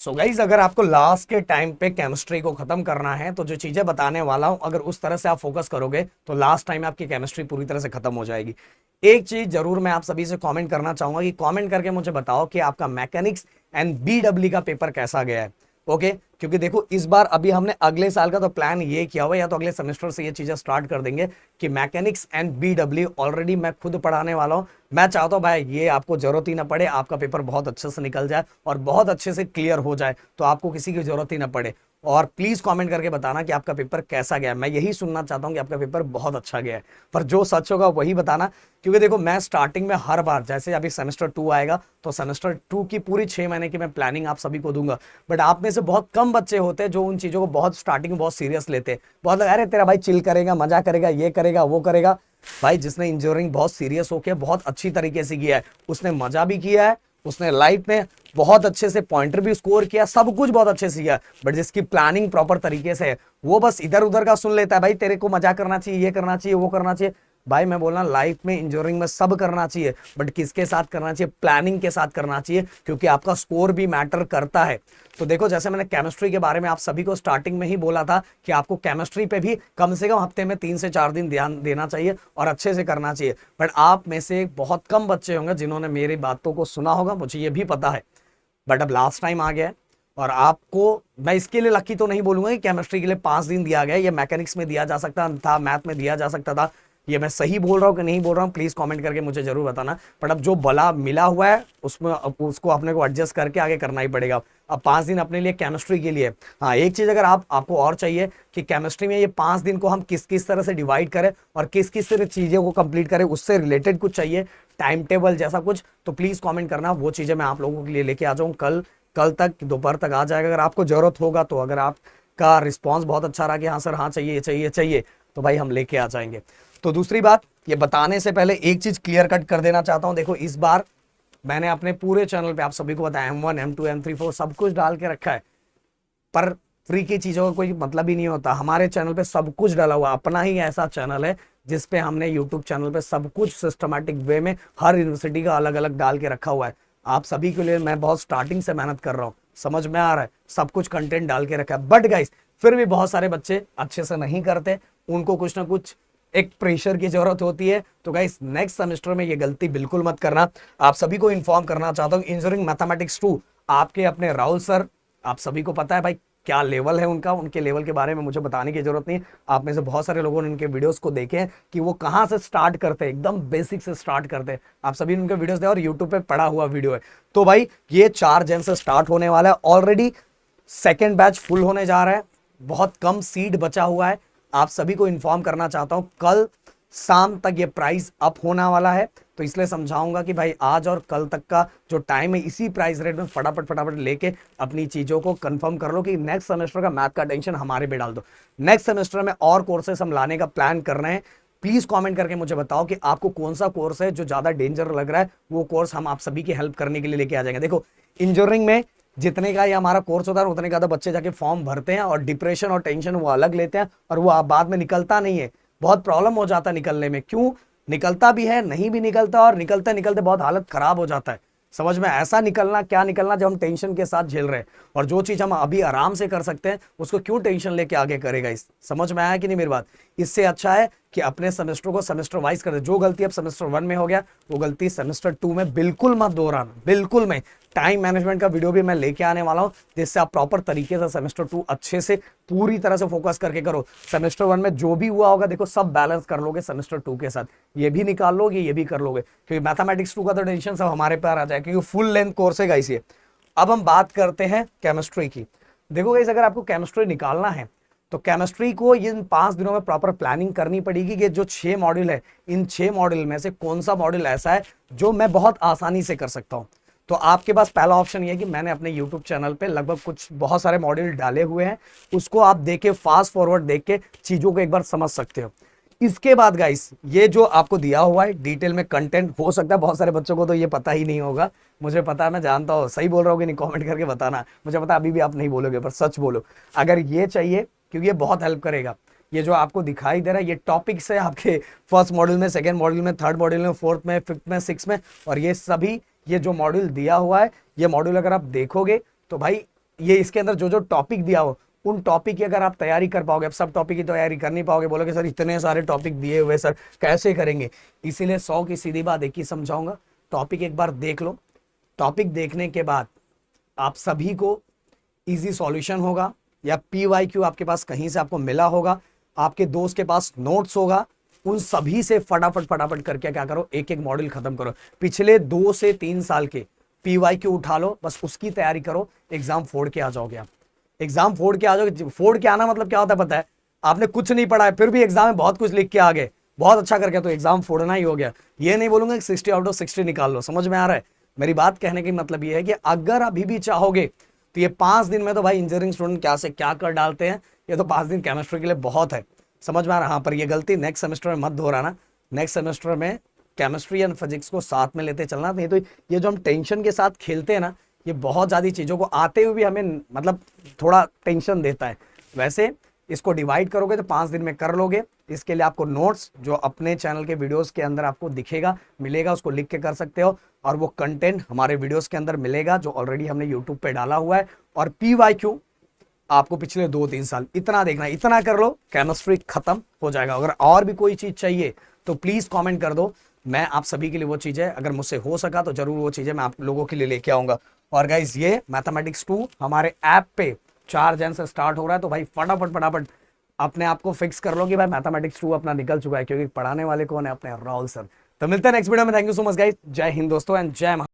So guys, अगर आपको last के टाइम पे केमिस्ट्री को खत्म करना है तो जो चीजें बताने वाला हूं अगर उस तरह से आप फोकस करोगे तो लास्ट टाइम आपकी केमिस्ट्री पूरी तरह से खत्म हो जाएगी। एक चीज जरूर मैं आप सभी से कमेंट करना चाहूंगा कि कमेंट करके मुझे बताओ कि आपका मैकेनिक्स एंड बीडब्ल्यू का पेपर कैसा गया है। ओके, क्योंकि देखो इस बार अभी हमने अगले साल का तो प्लान ये किया हुआ है, या तो अगले सेमेस्टर से ये चीजें स्टार्ट कर देंगे कि मैकेनिक्स एंड बीडब्ल्यू ऑलरेडी मैं खुद पढ़ाने वाला हूं। मैं चाहता हूं भाई ये आपको जरूरत ही ना पड़े, आपका पेपर बहुत अच्छे से निकल जाए और बहुत अच्छे से क्लियर हो जाए, तो आपको किसी की जरूरत ही ना पड़े। और प्लीज कमेंट करके बताना कि आपका पेपर कैसा गया। मैं यही सुनना चाहता हूं कि आपका पेपर बहुत अच्छा गया है, पर जो सच होगा वही बताना। क्योंकि देखो मैं स्टार्टिंग में हर बार, जैसे अभी सेमेस्टर 2 आएगा तो सेमेस्टर 2 की पूरी 6 महीने की मैं प्लानिंग आप सभी को दूंगा। बट आप में से बहुत कम बच्चे होते हैं जो उन चीजों को बहुत स्टार्टिंग में बहुत सीरियस लेते हैं। बहुत लोग अरे तेरा भाई चिल करेगा, मजा करेगा, ये करेगा, वो करेगा। भाई जिसने इंजीनियरिंग बहुत सीरियस होकर बहुत अच्छी तरीके से किया है, उसने मजा भी किया है, उसने लाइफ में बहुत अच्छे से पॉइंटर भी स्कोर किया, सब कुछ बहुत अच्छे से किया। बट जिसकी प्लानिंग प्रॉपर तरीके से है, वो बस इधर उधर का सुन लेता है, भाई तेरे को मजा करना चाहिए, ये करना चाहिए, वो करना चाहिए। भाई मैं बोलना लाइफ में इंजीनियरिंग में सब करना चाहिए, बट किसके साथ करना चाहिए? प्लानिंग के साथ करना चाहिए, क्योंकि आपका स्कोर भी मैटर करता है। तो देखो जैसे मैंने केमिस्ट्री के बारे में आप सभी को स्टार्टिंग में ही बोला था कि आपको केमिस्ट्री पे भी कम से कम हफ्ते में 3 से 4 दिन ध्यान देना चाहिए और अच्छे से करना चाहिए। बट आप में से बहुत कम बच्चे होंगे जिन्होंने मेरी बातों को सुना होगा, मुझे ये भी पता है। बट अब लास्ट टाइम आ गया है और आपको मैं इसके लिए लकी तो नहीं बोलूंगा कि केमिस्ट्री के लिए 5 दिन दिया गया, ये मैकेनिक्स में दिया जा सकता था, मैथ में दिया जा सकता था। ये मैं सही बोल रहा हूँ कि नहीं बोल रहा हूँ, प्लीज कमेंट करके मुझे जरूर बताना। बट अब जो भला मिला हुआ है उसमें अब उसको अपने को एडजस्ट करके आगे करना ही पड़ेगा। अब 5 दिन अपने लिए केमिस्ट्री के लिए। हाँ, एक चीज अगर आपको और चाहिए कि केमिस्ट्री में ये 5 दिन को हम किस किस तरह से डिवाइड करें और किस किस तरह चीजों को कंप्लीट करें, उससे रिलेटेड कुछ चाहिए, टाइम टेबल जैसा कुछ, तो प्लीज कमेंट करना। वो चीजें मैं आप लोगों के लिए लेके आ जाऊँ कल कल तक, दोपहर तक आ जाएगा। अगर आपको जरूरत होगा तो, अगर आपका रिस्पॉन्स बहुत अच्छा रहा कि हाँ सर हाँ चाहिए चाहिए चाहिए, तो भाई हम लेके आ जाएंगे। तो दूसरी बात, ये बताने से पहले एक चीज क्लियर कट कर देना चाहता हूं। देखो इस बार मैंने अपने पूरे चैनल पे आप सभी को बताया M1 M2 M3 4 सब कुछ डाल के रखा है, पर फ्री की चीजों का कोई मतलब ही नहीं होता। हमारे चैनल पे सब कुछ डाला हुआ, अपना ही ऐसा चैनल है जिसपे हमने यूट्यूब चैनल पे सब कुछ सिस्टमैटिक वे में हर यूनिवर्सिटी का अलग अलग डाल के रखा हुआ है। आप सभी के लिए मैं बहुत स्टार्टिंग से मेहनत कर रहा हूँ, समझ में आ रहा है, सब कुछ कंटेंट डाल के रखा है। बट गाइस फिर भी बहुत सारे बच्चे अच्छे से नहीं करते, उनको कुछ ना कुछ एक प्रेशर की जरूरत होती है। तो गाइस नेक्स्ट सेमेस्टर में ये गलती बिल्कुल मत करना। आप सभी को इन्फॉर्म करना चाहता हूँ, इंजीनियरिंग मैथमेटिक्स 2 आपके अपने राहुल सर, आप सभी को पता है भाई क्या लेवल है उनका, उनके लेवल के बारे में मुझे बताने की जरूरत नहीं। आप में से बहुत सारे लोगों ने उनके वीडियोस को देखे हैं कि वो कहां से स्टार्ट करते हैं, एकदम बेसिक से स्टार्ट करते हैं। आप सभी ने उनके वीडियोस देखे और यूट्यूब पे पड़ा हुआ वीडियो है। तो भाई ये 4 जन से स्टार्ट होने वाला है, ऑलरेडी सेकेंड बैच फुल होने जा रहा है, बहुत कम सीट बचा हुआ है। आप सभी को इन्फॉर्म करना चाहता हूं कल शाम तक ये प्राइस अप होने वाला है, तो इसलिए समझाऊंगा कि भाई आज और कल तक का जो टाइम है इसी प्राइस रेट में फटाफट फटाफट लेके अपनी चीजों को कंफर्म कर लो कि नेक्स्ट सेमेस्टर का मैथ का टेंशन हमारे पे डाल दो। नेक्स्ट सेमेस्टर में और कोर्सेस हम लाने का प्लान कर रहे हैं। प्लीज कमेंट करके मुझे बताओ कि आपको कौन सा कोर्स है जो ज्यादा डेंजर लग रहा है, वो कोर्स हम आप सभी की हेल्प करने के लिए लेके आ जाएंगे। देखो इंजीनियरिंग में जितने का ये हमारा कोर्स होता है उतने का तो बच्चे जाके फॉर्म भरते हैं और डिप्रेशन और टेंशन वो अलग लेते हैं, और वो बाद में निकलता नहीं है, बहुत प्रॉब्लम हो जाता है निकलने में। क्यों निकलता भी है, नहीं भी निकलता, और निकलते निकलते बहुत हालत खराब हो जाता है। समझ में ऐसा निकलना क्या निकलना जब हम टेंशन के साथ झेल रहे हैं, और जो चीज हम अभी आराम से कर सकते हैं उसको क्यों टेंशन लेके आगे करेगा। इस समझ में आया कि नहीं मेरी बात? इससे अच्छा है कि अपने सेमेस्टर को सेमेस्टर वाइज कर दे। जो गलती अब सेमेस्टर 1 में हो गया वो गलती सेमेस्टर 2 में बिल्कुल मत दोहराना, बिल्कुल। मैं टाइम मैनेजमेंट का वीडियो भी मैं लेके आने वाला हूं, जिससे आप प्रॉपर तरीके से सेमेस्टर 2 अच्छे से पूरी तरह से फोकस करके करो। सेमेस्टर 1 में जो भी हुआ होगा देखो सब बैलेंस कर लोगे सेमेस्टर 2 के साथ, ये भी निकाल लोगे, ये भी कर लोगे, क्योंकि मैथमेटिक्स 2 का तो टेंशन सब हमारे पास आ जाए, क्योंकि फुल लेंथ कोर्स है गाइस ये। अब हम बात करते हैं केमिस्ट्री की। देखो गाइस अगर आपको केमिस्ट्री निकालना है तो केमिस्ट्री को इन 5 दिनों में प्रॉपर प्लानिंग करनी पड़ेगी कि जो 6 मॉड्यूल है, इन 6 मॉड्यूल में से कौन सा मॉड्यूल ऐसा है जो मैं बहुत आसानी से कर सकता हूं। तो आपके पास पहला ऑप्शन ये है कि मैंने अपने YouTube चैनल पे लगभग कुछ बहुत सारे मॉड्यूल डाले हुए हैं, उसको आप देख के फास्ट फॉरवर्ड देख के चीजों को एक बार समझ सकते हो। इसके बाद गाइस ये जो आपको दिया हुआ है डिटेल में कंटेंट, हो सकता है बहुत सारे बच्चों को तो ये पता ही नहीं होगा, मुझे पता है, मैं जानता हूँ। सही बोल रहा हूँ कि नहीं कमेंट करके बताना, मुझे पता अभी भी आप नहीं बोलोगे पर सच बोलो अगर ये चाहिए, क्योंकि ये बहुत हेल्प करेगा। ये जो आपको दिखाई दे रहा है ये टॉपिक्स है आपके फर्स्ट मॉड्यूल में, सेकंड मॉड्यूल में, थर्ड मॉड्यूल में, फोर्थ में, फिफ्थ में, सिक्स में, और ये सभी ये जो मॉड्यूल दिया हुआ है ये मॉड्यूल अगर आप देखोगे तो भाई ये इसके अंदर जो जो टॉपिक दिया हो उन टॉपिक की अगर आप तैयारी कर पाओगे, अब सब टॉपिक की तैयारी कर नहीं पाओगे, बोलोगे सर इतने सारे टॉपिक दिए हुए सर कैसे करेंगे, इसीलिए 100 की सीधी बात एक ही समझाऊंगा, टॉपिक एक बार देख लो। टॉपिक देखने के बाद आप सभी को इजी सॉल्यूशन होगा या PYQ आपके पास कहीं से आपको मिला होगा, आपके दोस्त के पास नोट्स होगा, उन सभी से फटाफट फटाफट करके क्या करो, एक एक मॉड्यूल खत्म करो। पिछले 2 से 3 साल के PYQ उठा लो, बस उसकी तैयारी करो, एग्जाम फोड़ के आ जाओगे आप। एग्जाम फोड़ के आ जाओगे। फोड़ के आना मतलब क्या होता है पता है, आपने कुछ नहीं पढ़ा है फिर भी एग्जाम में बहुत कुछ लिख के आ गए, बहुत अच्छा करके, तो एग्जाम फोड़ना ही हो गया। ये नहीं बोलूंगा कि 60 आउट ऑफ 60 निकाल लो, समझ में आ रहा है मेरी बात कहने की मतलब ये है कि अगर अभी भी चाहोगे तो ये 5 दिन में तो भाई इंजीनियरिंग स्टूडेंट क्या से क्या कर डालते हैं, ये तो 5 दिन केमिस्ट्री के लिए बहुत है, समझ में आ रहा है। हाँ, पर ये गलती नेक्स्ट सेमेस्टर में मत दोहराना, नेक्स्ट सेमेस्टर में केमिस्ट्री एंड फिजिक्स को साथ में लेते चलना। नहीं तो ये जो हम टेंशन के साथ खेलते हैं ना, ये बहुत ज़्यादा चीज़ों को आते हुए भी हमें मतलब थोड़ा टेंशन देता है। वैसे इसको डिवाइड करोगे तो 5 दिन में कर लोगे। इसके लिए आपको नोट्स जो अपने चैनल के वीडियोस के अंदर आपको दिखेगा मिलेगा, उसको लिख के कर सकते हो, और वो कंटेंट हमारे वीडियोस के अंदर मिलेगा जो ऑलरेडी हमने यूट्यूब पे डाला हुआ है। और PYQ आपको पिछले 2-3 साल इतना देखना है, इतना कर लो, केमिस्ट्री खत्म हो जाएगा। अगर और भी कोई चीज चाहिए तो प्लीज कमेंट कर दो, मैं आप सभी के लिए वो चीजें अगर मुझसे हो सका तो जरूर वो चीजें मैं आप लोगों के लिए लेके आऊंगा। और गाइज ये मैथमेटिक्स 2 हमारे ऐप पे 4 जन से स्टार्ट हो रहा है, तो भाई फटाफट फटाफट अपने आप को फिक्स कर लो कि भाई मैथमेटिक्स 2 अपना निकल चुका है, क्योंकि पढ़ाने वाले कौन है, अपने राहुल सर। तो मिलते हैं नेक्स्ट वीडियो में। Thank you so much guys, जय हिंद दोस्तों एंड जय